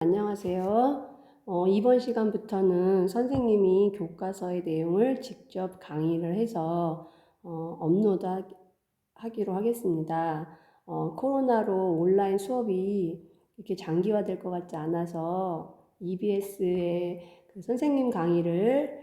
안녕하세요. 이번 시간부터는 선생님이 교과서의 내용을 직접 강의를 해서 업로드하기로 하겠습니다. 코로나로 온라인 수업이 이렇게 장기화될 것 같지 않아서 EBS의 그 선생님 강의를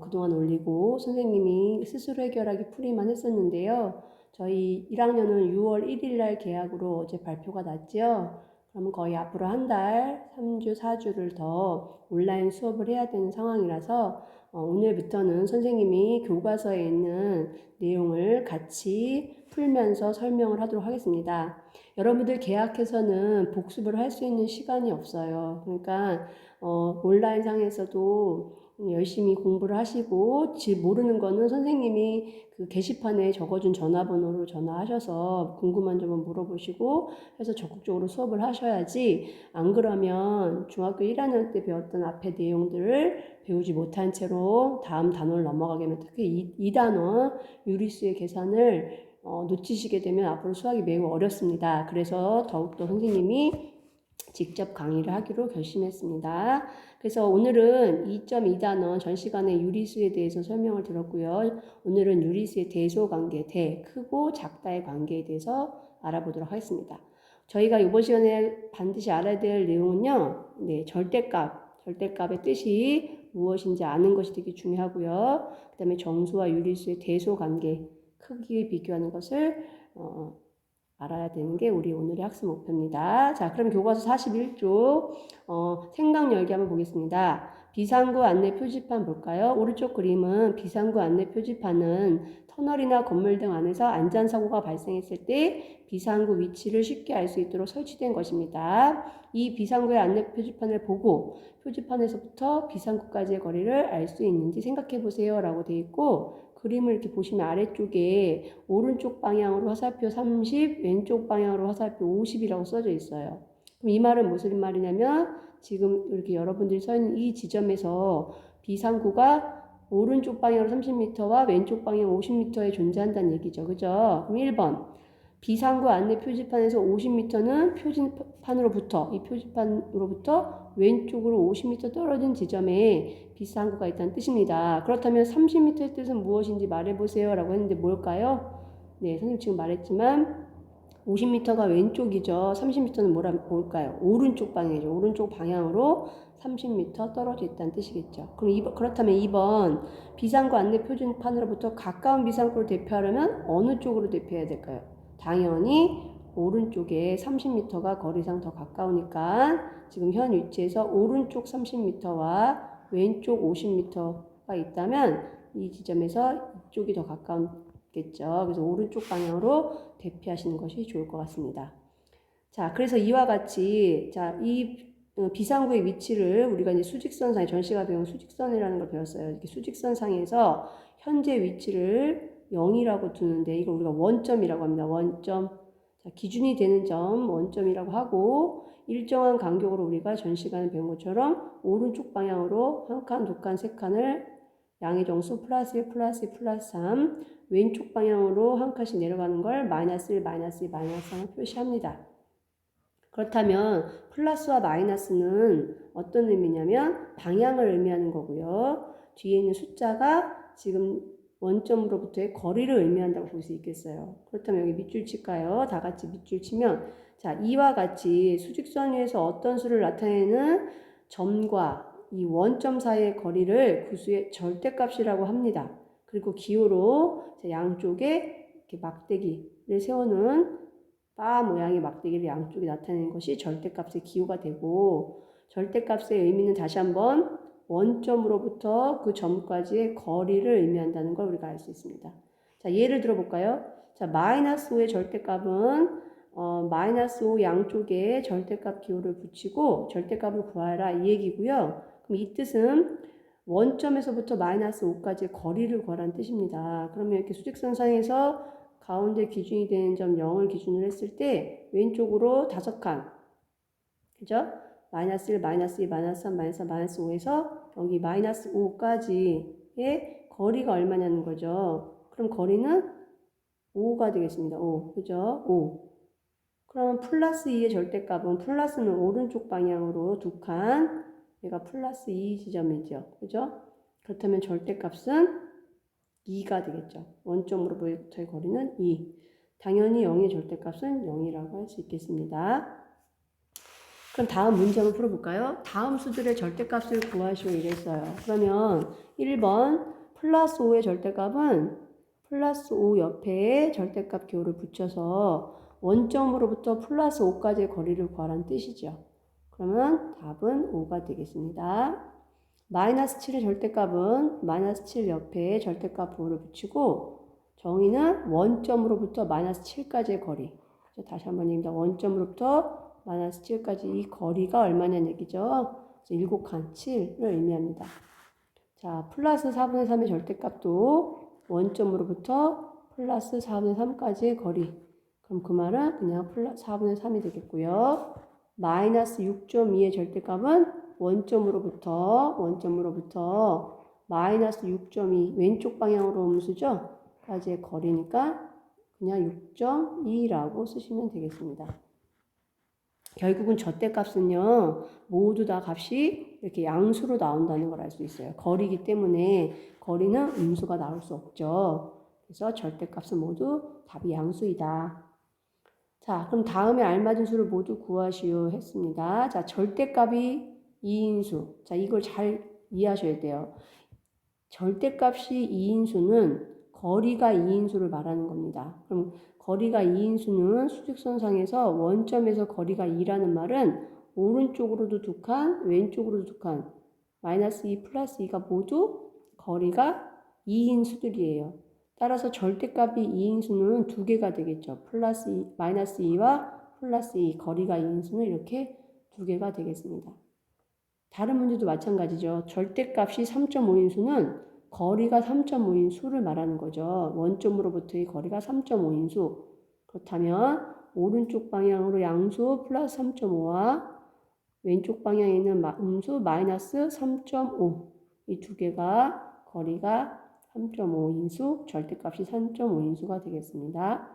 그동안 올리고 선생님이 스스로 해결하기 풀이만 했었는데요. 저희 1학년은 6월 1일 날 개학으로 어제 발표가 났죠. 그러면 거의 앞으로 한 달, 3주, 4주를 더 온라인 수업을 해야 되는 상황이라서 오늘부터는 선생님이 교과서에 있는 내용을 같이 풀면서 설명을 하도록 하겠습니다. 여러분들 개학해서는 복습을 할 수 있는 시간이 없어요. 그러니까 온라인상에서도 열심히 공부를 하시고 모르는 거는 선생님이 그 게시판에 적어준 전화번호로 전화하셔서 궁금한 점은 물어보시고 해서 적극적으로 수업을 하셔야지, 안 그러면 중학교 1학년 때 배웠던 앞에 내용들을 배우지 못한 채로 다음 단원을 넘어가게 되면, 특히 2단원 유리수의 계산을 놓치시게 되면 앞으로 수학이 매우 어렵습니다. 그래서 더욱더 선생님이 직접 강의를 하기로 결심했습니다. 그래서 오늘은 2.2단원 전 시간에 유리수에 대해서 설명을 들었고요. 오늘은 유리수의 대소관계, 크고 작다의 관계에 대해서 알아보도록 하겠습니다. 저희가 이번 시간에 반드시 알아야 될 내용은요, 절대값의 뜻이 무엇인지 아는 것이 되게 중요하고요. 그 다음에 정수와 유리수의 대소관계, 크기를 비교하는 것을 알아야 되는 게 우리 오늘의 학습 목표입니다. 자, 그럼 교과서 41쪽 생각 열기 한번 보겠습니다. 비상구 안내 표지판 볼까요? 오른쪽 그림은 비상구 안내 표지판은 터널이나 건물 등 안에서 안전사고가 발생했을 때 비상구 위치를 쉽게 알 수 있도록 설치된 것입니다. 이 비상구의 안내 표지판을 보고 표지판에서부터 비상구까지의 거리를 알 수 있는지 생각해 보세요 라고 되어 있고, 그림을 이렇게 보시면 아래쪽에 오른쪽 방향으로 화살표 30, 왼쪽 방향으로 화살표 50이라고 써져 있어요. 그럼 이 말은 무슨 말이냐면, 지금 이렇게 여러분들이 서 있는 이 지점에서 비상구가 오른쪽 방향으로 30m와 왼쪽 방향 50m에 존재한다는 얘기죠. 그죠? 그럼 1번. 비상구 안내 표지판에서 50m는 이 표지판으로부터 왼쪽으로 50m 떨어진 지점에 비상구가 있다는 뜻입니다. 그렇다면 30m의 뜻은 무엇인지 말해보세요 라고 했는데 뭘까요? 네, 선생님 지금 말했지만 50m가 왼쪽이죠. 30m는 뭘까요? 오른쪽 방향이죠. 오른쪽 방향으로 30m 떨어져 있다는 뜻이겠죠. 그렇다면 2번, 비상구 안내 표지판으로부터 가까운 비상구를 대표하려면 어느 쪽으로 대표해야 될까요? 당연히 오른쪽에 30m가 거리상 더 가까우니까 지금 현 위치에서 오른쪽 30m와 왼쪽 50m가 있다면 이 지점에서 이쪽이 더 가까웠겠죠. 그래서 오른쪽 방향으로 대피하시는 것이 좋을 것 같습니다. 자, 그래서 이와 같이 이 비상구의 위치를 우리가 이제 수직선상에, 전 시간 배운 수직선이라는 걸 배웠어요. 이렇게 수직선상에서 현재 위치를 0이라고 두는데 이걸 우리가 원점이라고 합니다. 원점. 자, 기준이 되는 점 원점이라고 하고, 일정한 간격으로 우리가 전 시간에 배운 것처럼 오른쪽 방향으로 한 칸, 두 칸, 세 칸을 양의 정수 플러스 1, 플러스 2, 플러스 3, 왼쪽 방향으로 한 칸씩 내려가는 걸 마이너스 1, 마이너스 2, 마이너스 3을 표시합니다. 그렇다면 플러스와 마이너스는 어떤 의미냐면 방향을 의미하는 거고요. 뒤에 있는 숫자가 지금 원점으로부터의 거리를 의미한다고 볼 수 있겠어요. 그렇다면 여기 밑줄 칠까요? 다 같이 밑줄 치면, 자, 이와 같이 수직선 위에서 어떤 수를 나타내는 점과 이 원점 사이의 거리를 구수의 절대값이라고 합니다. 그리고 기호로 양쪽에 이렇게 막대기를 세우는 바 모양의 막대기를 양쪽에 나타내는 것이 절대값의 기호가 되고, 절대값의 의미는 다시 한번 원점으로부터 그 점까지의 거리를 의미한다는 걸 우리가 알 수 있습니다. 자, 예를 들어 볼까요? 자, 마이너스 5의 절대값은 마이너스 5 양쪽에 절대값 기호를 붙이고 절대값을 구하라 이 얘기고요. 그럼 이 뜻은 원점에서부터 마이너스 5까지의 거리를 구하라는 뜻입니다. 그러면 이렇게 수직선상에서 가운데 기준이 되는 점 0을 기준으로 했을 때 왼쪽으로 5칸, 그죠? 마이너스 1, 마이너스 2, 마이너스 3, 마이너스 4, 마이너스 5에서 여기 마이너스 5까지의 거리가 얼마냐는 거죠. 그럼 거리는 5가 되겠습니다. 5, 그죠? 5. 그러면 플러스 2의 절대값은 플러스는 오른쪽 방향으로 두 칸, 얘가 플러스 2 지점이죠. 그죠? 그렇다면 절대값은 2가 되겠죠. 원점으로부터의 거리는 2. 당연히 0의 절대값은 0이라고 할 수 있겠습니다. 그럼 다음 문제 한번 풀어볼까요? 다음 수들의 절대값을 구하시오 이랬어요. 그러면 1번 플러스 5의 절대값은 플러스 5 옆에 절대값 기호를 붙여서 원점으로부터 플러스 5까지의 거리를 구하라는 뜻이죠. 그러면 답은 5가 되겠습니다. 마이너스 7의 절대값은 마이너스 7 옆에 절대값 부호를 붙이고 정의는 원점으로부터 마이너스 7까지의 거리. 다시 한번 얘기합니다. 원점으로부터 마이너스 7까지 이 거리가 얼마냐는 얘기죠. 그래서 7칸 7을 의미합니다. 자, 플러스 4분의 3의 절대값도 원점으로부터 플러스 4분의 3까지의 거리. 그럼 그 말은 그냥 플러스 4분의 3이 되겠고요. 마이너스 6.2의 절대값은 원점으로부터 마이너스 6.2 왼쪽 방향으로 음수죠. 까지의 거리니까 그냥 6.2라고 쓰시면 되겠습니다. 결국은 절대값은요 모두 다 값이 이렇게 양수로 나온다는 걸 알 수 있어요. 거리이기 때문에 거리는 음수가 나올 수 없죠. 그래서 절대값은 모두 답이 양수이다. 자, 그럼 다음에 알맞은 수를 모두 구하시오 했습니다. 자, 절대값이 2인수. 자, 이걸 잘 이해하셔야 돼요. 절대값이 2인수는 거리가 2인수를 말하는 겁니다. 그럼 거리가 2인수는 수직선상에서 원점에서 거리가 2라는 말은 오른쪽으로도 두 칸, 왼쪽으로도 두 칸, 마이너스 2 플러스 2가 모두 거리가 2인 수들이에요. 따라서 절대값이 2인 수는 두 개가 되겠죠. 플러스 2, 마이너스 2와 플러스 2, 거리가 2인 수는 이렇게 두 개가 되겠습니다. 다른 문제도 마찬가지죠. 절대값이 3.5인 수는 거리가 3.5인 수를 말하는 거죠. 원점으로부터의 거리가 3.5인 수. 그렇다면 오른쪽 방향으로 양수 플러스 3.5와 왼쪽 방향에 있는 음수 마이너스 3.5 이 두 개가 거리가 3.5인수, 절대값이 3.5인수가 되겠습니다.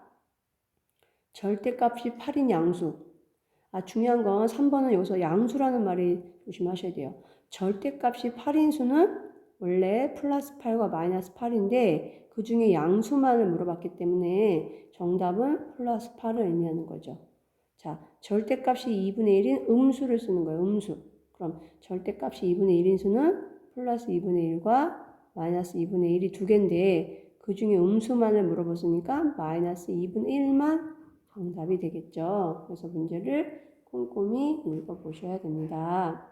절대값이 8인 양수. 중요한 건 3번은 여기서 양수라는 말이 조심하셔야 돼요. 절대값이 8인수는 원래 플러스 8과 마이너스 8인데 그 중에 양수만을 물어봤기 때문에 정답은 플러스 8을 의미하는 거죠. 자, 절대값이 2분의 1인 음수를 쓰는 거예요. 음수. 그럼 절대값이 2분의 1인 수는 플러스 2분의 1과 마이너스 2분의 1이 두 개인데 그 중에 음수만을 물어봤으니까 마이너스 2분의 1만 정답이 되겠죠. 그래서 문제를 꼼꼼히 읽어보셔야 됩니다.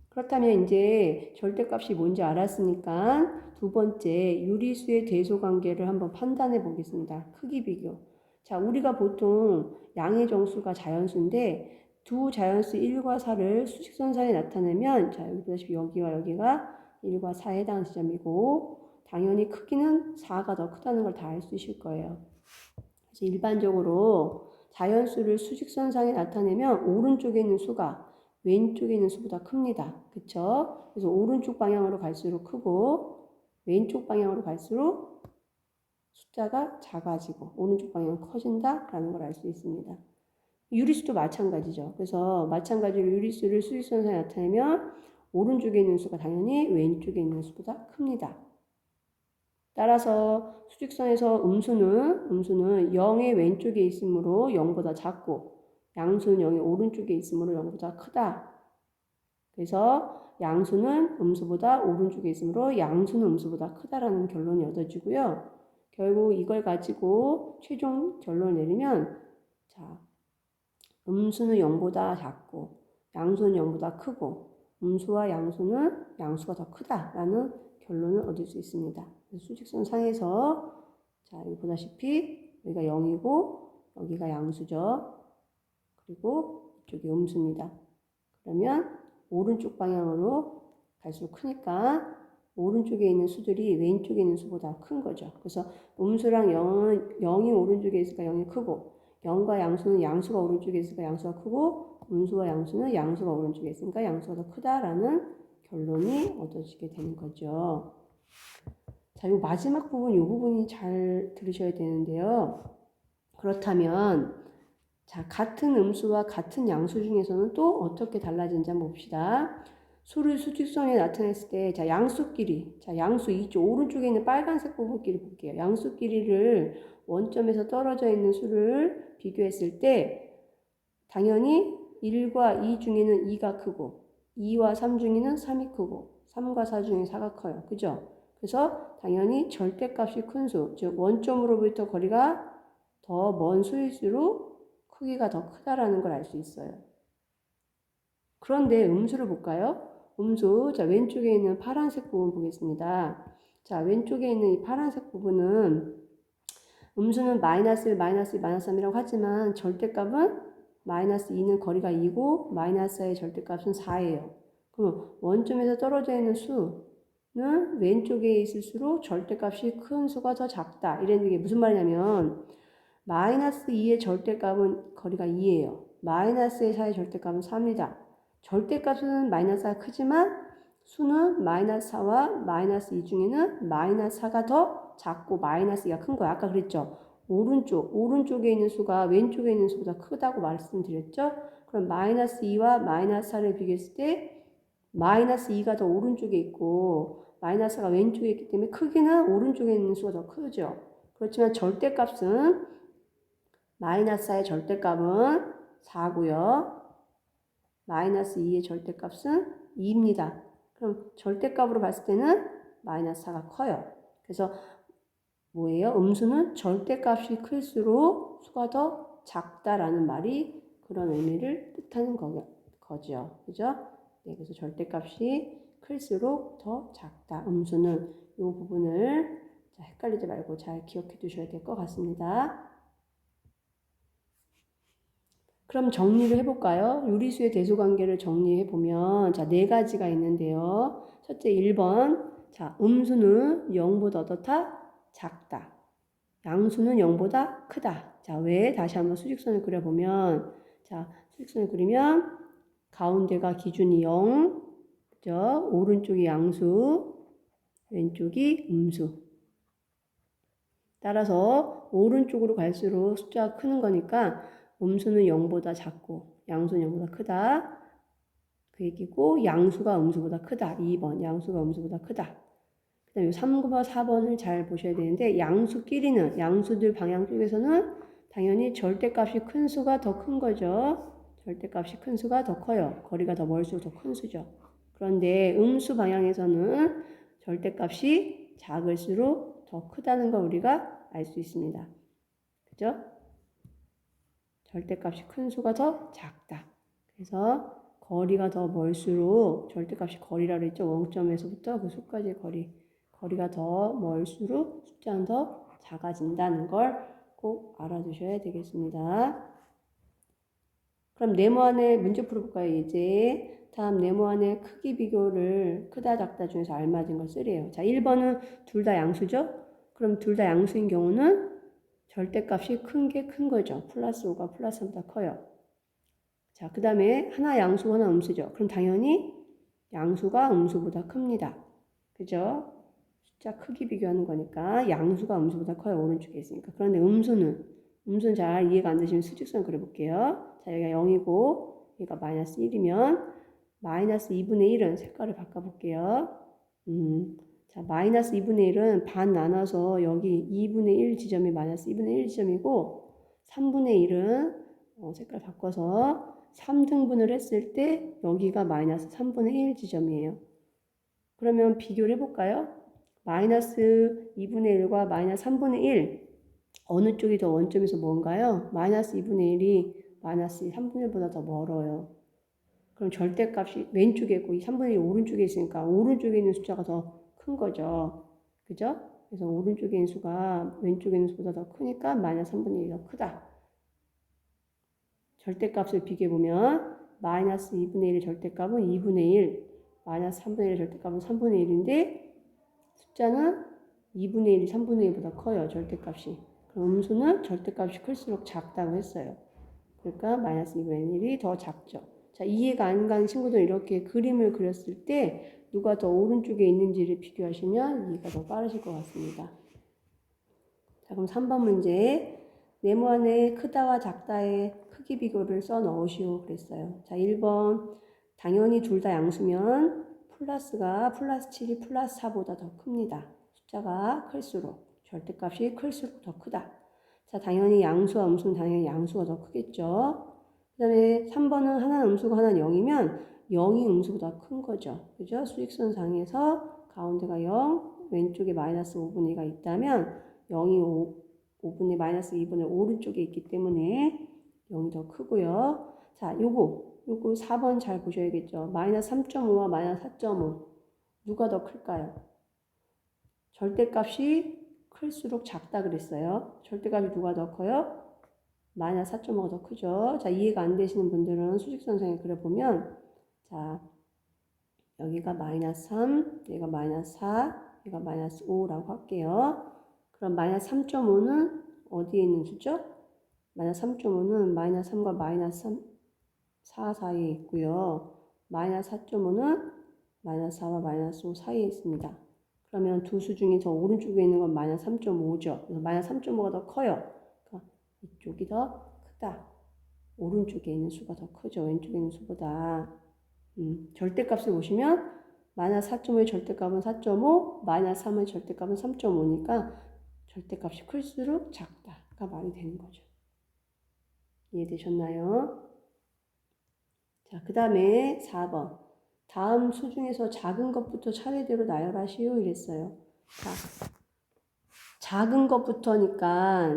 그렇다면 이제 절대값이 뭔지 알았으니까 두 번째 유리수의 대소관계를 한번 판단해 보겠습니다. 크기 비교. 자, 우리가 보통 양의 정수가 자연수인데 두 자연수 1과 4를 수직선상에 나타내면 자, 여기 보다시피 여기와 여기가 1과 4에 해당하는 지점이고 당연히 크기는 4가 더 크다는 걸 다 알 수 있을 거예요. 그래서 일반적으로 자연수를 수직선상에 나타내면 오른쪽에 있는 수가 왼쪽에 있는 수보다 큽니다. 그쵸? 그래서 오른쪽 방향으로 갈수록 크고 왼쪽 방향으로 갈수록 숫자가 작아지고 오른쪽 방향은 커진다라는 걸 알 수 있습니다. 유리수도 마찬가지죠. 그래서 마찬가지로 유리수를 수직선상에 나타내면 오른쪽에 있는 수가 당연히 왼쪽에 있는 수보다 큽니다. 따라서 수직선에서 음수는 0의 왼쪽에 있으므로 0보다 작고 양수는 0의 오른쪽에 있으므로 0보다 크다. 그래서 양수는 음수보다 오른쪽에 있으므로 양수는 음수보다 크다라는 결론이 얻어지고요. 결국 이걸 가지고 최종 결론을 내리면 자, 음수는 0보다 작고 양수는 0보다 크고 음수와 양수는 양수가 더 크다라는 결론을 얻을 수 있습니다. 수직선 상에서 자, 여기 보다시피 여기가 0이고 여기가 양수죠. 그리고 이쪽이 음수입니다. 그러면 오른쪽 방향으로 갈수록 크니까 오른쪽에 있는 수들이 왼쪽에 있는 수보다 큰 거죠. 그래서 음수랑 0은 0이 오른쪽에 있으니까 0이 크고 0과 양수는 양수가 오른쪽에 있으니까 양수가 크고 음수와 양수는 양수가 오른쪽에 있으니까 양수가 더 크다라는 결론이 얻어지게 되는 거죠. 자, 이 마지막 부분, 이 부분이 잘 들으셔야 되는데요. 그렇다면 자, 같은 음수와 같은 양수 중에서는 또 어떻게 달라지는지 한번 봅시다. 수를 수직선에 나타냈을 때, 자, 양수끼리, 자, 양수 이쪽 오른쪽에 있는 빨간색 부분끼리 볼게요. 양수끼리를 원점에서 떨어져 있는 수를 비교했을 때, 당연히 1과 2 중에는 2가 크고, 2와 3 중에는 3이 크고, 3과 4 중에 4가 커요. 그죠? 그래서 당연히 절대값이 큰 수, 즉 원점으로부터 거리가 더 먼 수일수록 크기가 더 크다라는 걸 알 수 있어요. 그런데 음수를 볼까요? 음수, 자, 왼쪽에 있는 파란색 부분 보겠습니다. 자, 왼쪽에 있는 이 파란색 부분은 음수는 마이너스 1, 마이너스 2, 마이너스 3이라고 하지만 절대값은 마이너스 2는 거리가 2고 마이너스 4의 절대값은 4예요. 그럼 원점에서 떨어져 있는 수는 왼쪽에 있을수록 절대값이 큰 수가 더 작다. 이런 게 무슨 말이냐면 마이너스 2의 절대값은 거리가 2예요. 마이너스 4의 절대값은 4입니다. 절대값은 마이너스가 크지만 수는 마이너스 4와 마이너스 2 중에는 마이너스 4가 더 작고 마이너스 2가 큰 거야. 아까 그랬죠. 오른쪽에 있는 수가 왼쪽에 있는 수보다 크다고 말씀드렸죠. 그럼 마이너스 2와 마이너스 4를 비교했을 때 마이너스 2가 더 오른쪽에 있고 마이너스 4가 왼쪽에 있기 때문에 크기는 오른쪽에 있는 수가 더 크죠. 그렇지만 절대값은 마이너스 4의 절대값은 4고요. 마이너스 2의 절대값은 2입니다. 그럼 절대값으로 봤을 때는 마이너스 4가 커요. 그래서 뭐예요? 음수는 절대값이 클수록 수가 더 작다라는 말이 그런 의미를 뜻하는 거죠. 그죠? 네, 그래서 절대값이 클수록 더 작다. 음수는 이 부분을 헷갈리지 말고 잘 기억해 두셔야 될 것 같습니다. 그럼 정리를 해볼까요? 요리수의 대소관계를 정리해보면, 자, 네 가지가 있는데요. 첫째, 1번. 자, 음수는 0보다 어떻다? 작다. 양수는 0보다 크다. 자, 왜? 다시 한번 수직선을 그려보면, 자, 수직선을 그리면, 가운데가 기준이 0, 그죠? 오른쪽이 양수, 왼쪽이 음수. 따라서 오른쪽으로 갈수록 숫자가 크는 거니까 음수는 0보다 작고 양수는 0보다 크다. 그 얘기고 양수가 음수보다 크다. 2번 양수가 음수보다 크다. 그 다음에 3번, 4번을 잘 보셔야 되는데 양수끼리는 양수들 방향 쪽에서는 당연히 절대값이 큰 수가 더 큰 거죠. 절대값이 큰 수가 더 커요. 거리가 더 멀수록 더 큰 수죠. 그런데 음수 방향에서는 절대값이 작을수록 더 크다는 걸 우리가 알 수 있습니다. 그죠? 절대값이 큰 수가 더 작다. 그래서 거리가 더 멀수록 절대값이 거리라고 했죠. 원점에서부터 그 수까지의 거리가 더 멀수록 숫자는 더 작아진다는 걸 꼭 알아두셔야 되겠습니다. 그럼 네모안의 문제 풀어볼까요? 이제 다음 네모안의 크기 비교를 크다 작다 중에서 알맞은 걸 쓰래요. 자, 1번은 둘 다 양수죠? 그럼 둘 다 양수인 경우는 절대값이 큰 게 큰 거죠. 플러스 5가 플러스 3보다 커요. 자, 그 다음에 하나 양수 하나 음수죠. 그럼 당연히 양수가 음수보다 큽니다. 그죠? 숫자 크기 비교하는 거니까 양수가 음수보다 커요. 오른쪽에 있으니까. 그런데 음수는 잘 이해가 안 되시면 수직선 그려볼게요. 자, 여기가 0이고 여기가 마이너스 1이면 마이너스 2분의 1은 색깔을 바꿔볼게요. 자, 마이너스 2분의 1은 반 나눠서 여기 2분의 1 지점이 마이너스 2분의 1 지점이고 3분의 1은 색깔 바꿔서 3등분을 했을 때 여기가 마이너스 3분의 1 지점이에요. 그러면 비교를 해볼까요? 마이너스 2분의 1과 마이너스 3분의 1 어느 쪽이 더 원점에서 먼가요? 마이너스 2분의 1이 마이너스 3분의 1보다 더 멀어요. 그럼 절대값이 왼쪽에 있고 이 3분의 1이 오른쪽에 있으니까 오른쪽에 있는 숫자가 더 큰 거죠. 그죠? 그래서 오른쪽에 있는 수가 왼쪽에 있는 수보다 더 크니까 마이너스 3분의 1이 더 크다. 절대값을 비교해보면 마이너스 2분의 1의 절대값은 2분의 1, 마이너스 3분의 1의 절대값은 3분의 1인데 숫자는 2분의 1이 3분의 1보다 커요. 절대값이. 그럼 음수는 절대값이 클수록 작다고 했어요. 그러니까 마이너스 2분의 1이 더 작죠. 자, 이해가 안 가는 친구들은 이렇게 그림을 그렸을 때 누가 더 오른쪽에 있는지를 비교하시면 이해가 더 빠르실 것 같습니다. 자, 그럼 3번 문제. 네모안에 크다와 작다의 크기 비교를 써 넣으시오 그랬어요. 자, 1번. 당연히 둘 다 양수면 플러스가 플러스 7이 플러스 4보다 더 큽니다. 숫자가 클수록, 절대값이 클수록 더 크다. 자, 당연히 양수와 음수는 당연히 양수가 더 크겠죠. 그 다음에 3번은 하나는 음수고 하나는 0이면 0이 음수보다 큰 거죠. 그죠? 수직선상에서 가운데가 0, 왼쪽에 마이너스 5분의 2가 있다면 0이 5분의 마이너스 2분의 오른쪽에 있기 때문에 0이 더 크고요. 자, 요거 4번 잘 보셔야겠죠. 마이너스 3.5와 마이너스 4.5 누가 더 클까요? 절대값이 클수록 작다 그랬어요. 절대값이 누가 더 커요? 마이너스 4.5가 더 크죠. 자, 이해가 안 되시는 분들은 수직선상에 그려보면 자, 여기가 마이너스 3, 여기가 마이너스 4, 여기가 마이너스 5라고 할게요. 그럼 마이너스 3.5는 어디에 있는 수죠? 마이너스 3.5는 마이너스 3과 마이너스 4 사이에 있고요. 마이너스 4.5는 마이너스 4와 마이너스 5 사이에 있습니다. 그러면 두 수 중에 저 오른쪽에 있는 건 마이너스 3.5죠. 그래서 마이너스 3.5가 더 커요. 그러니까 이쪽이 더 크다. 오른쪽에 있는 수가 더 크죠. 왼쪽에 있는 수보다. 절대값을 보시면 마이너스 4.5의 절대값은 4.5, 마이너스 3의 절대값은 3.5니까 절대값이 클수록 작다가 말이 되는 거죠. 이해되셨나요? 자, 그 다음에 4번. 다음 수 중에서 작은 것부터 차례대로 나열하시오 이랬어요. 자, 작은 것부터니까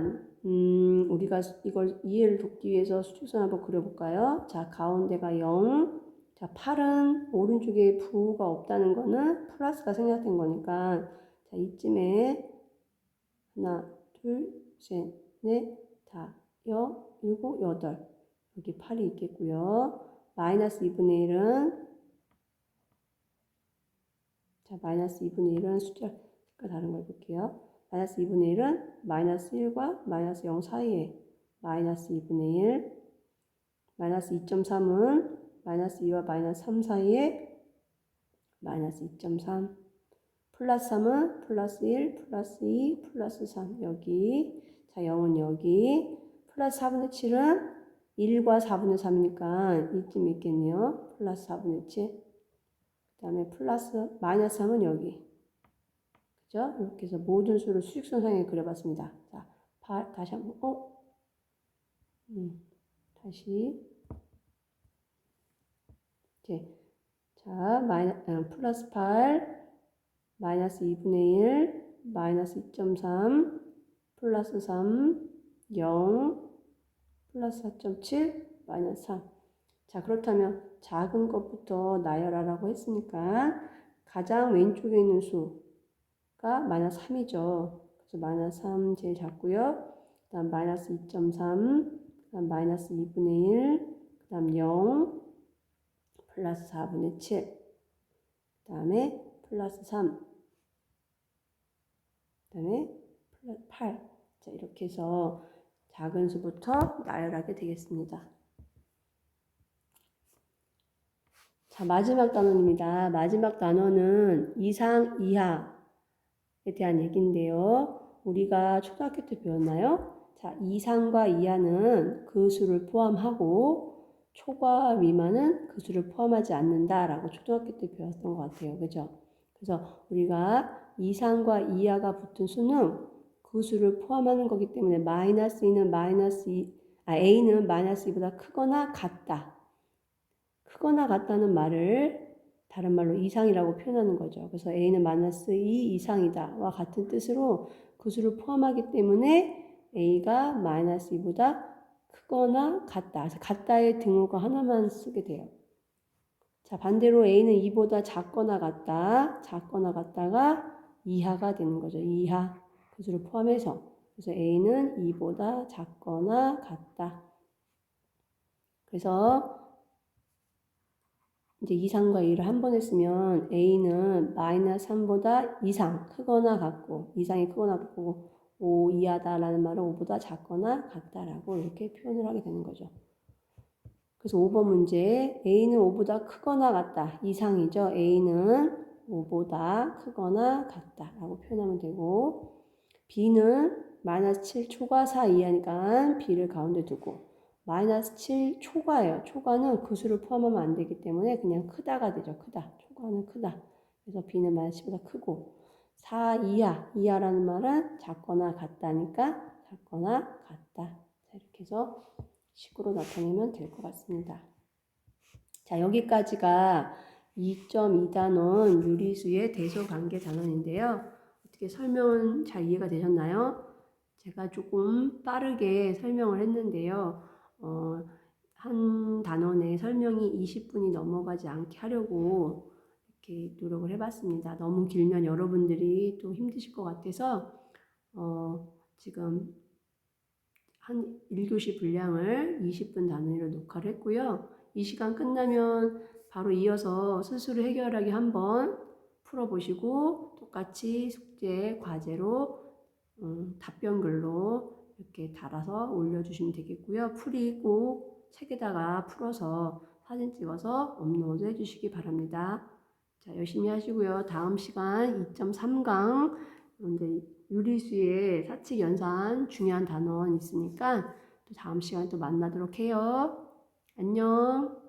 우리가 이걸 이해를 돕기 위해서 수직선 한번 그려볼까요? 자, 가운데가 0. 자, 8은 오른쪽에 부호가 없다는 거는 플러스가 생략된 거니까 자, 이쯤에 하나, 둘, 셋, 넷, 다, 일곱, 여덟. 여기 8이 있겠고요. 마이너스 2분의 1은 자, 마이너스 2분의 1은 숫자가 다른 걸 볼게요. 마이너스 2분의 1은 마이너스 1과 마이너스 0 사이에 마이너스 2분의 1, 마이너스 2.3은 마이너스 2와 마이너스 3 사이에 마이너스 2.3, 플러스 3은 플러스 1, 플러스 2, 플러스 3 여기, 자 0은 여기, 플러스 4분의 7은 1과 4분의 3이니까 이쯤 있겠네요. 플러스 4분의 7, 그 다음에 플러스 마이너스 3은 여기. 그죠? 이렇게 해서 모든 수를 수직선상에 그려봤습니다. 자, 다시 한번, 다시. 이제, 자, 플러스 8, 마이너스 2분의 1, 마이너스 2.3, 플러스 3, 0, 플러스 4.7, 마이너스 3. 자, 그렇다면 작은 것부터 나열하라고 했으니까 가장 왼쪽에 있는 수가 마이너스 3이죠. 그래서 마이너스 3 제일 작고요. 그 다음 마이너스 2.3, 그 다음 마이너스 2분의 1, 그 다음 0, 플러스 4분의 7, 그 다음에 플러스 3, 그 다음에 플러스 8. 자, 이렇게 해서 작은 수부터 나열하게 되겠습니다. 자, 마지막 단원입니다. 마지막 단원은 이상, 이하에 대한 얘기인데요. 우리가 초등학교 때 배웠나요? 자, 이상과 이하는 그 수를 포함하고 초과 미만은 그 수를 포함하지 않는다라고 초등학교 때 배웠던 것 같아요. 그죠? 그래서 우리가 이상과 이하가 붙은 수는 그 수를 포함하는 거기 때문에 마이너스 2는 A는 마이너스 2보다 크거나 같다. 크거나 같다는 말을 다른 말로 이상이라고 표현하는 거죠. 그래서 A는 마이너스 2 이상이다와 같은 뜻으로 그 수를 포함하기 때문에 A가 마이너스 2보다 크거나 같다. 그래서 같다의 등호가 하나만 쓰게 돼요. 자, 반대로 A는 2보다 작거나 같다. 작거나 같다가 이하가 되는 거죠. 이하. 그 수를 포함해서. 그래서 A는 2보다 작거나 같다. 그래서 이제 이상과 이를 한 번 했으면 A는 마이너스 3보다 이상, 크거나 같고, 이상이 크거나 같고, 5 이하다라는 말은 5보다 작거나 같다라고 이렇게 표현을 하게 되는 거죠. 그래서 5번 문제, A는 5보다 크거나 같다. 이상이죠. A는 5보다 크거나 같다라고 표현하면 되고, B는 마이너스 7 초과 4 이하니까 b를 가운데 두고 마이너스 7 초과예요. 초과는 그 수를 포함하면 안 되기 때문에 그냥 크다가 되죠. 크다. 초과는 크다. 그래서 b는 마이너스 10보다 크고 4 이하. 이하라는 말은 작거나 같다니까 작거나 같다. 자, 이렇게 해서 식으로 나타내면 될 것 같습니다. 자, 여기까지가 2.2단원 유리수의 대소관계 단원인데요. 어떻게 설명은 잘 이해가 되셨나요? 제가 조금 빠르게 설명을 했는데요. 한 단원의 설명이 20분이 넘어가지 않게 하려고 이렇게 노력을 해봤습니다. 너무 길면 여러분들이 또 힘드실 것 같아서 지금 한 1교시 분량을 20분 단위로 녹화를 했고요. 이 시간 끝나면 바로 이어서 스스로 해결하기 한번 풀어보시고 똑같이 숙제 과제로 답변글로 이렇게 달아서 올려주시면 되겠고요. 풀이 꼭 책에다가 풀어서 사진 찍어서 업로드 해주시기 바랍니다. 자, 열심히 하시고요. 다음 시간 2.3강 이제 유리수의 사칙 연산 중요한 단원 있으니까 또 다음 시간에 또 만나도록 해요. 안녕.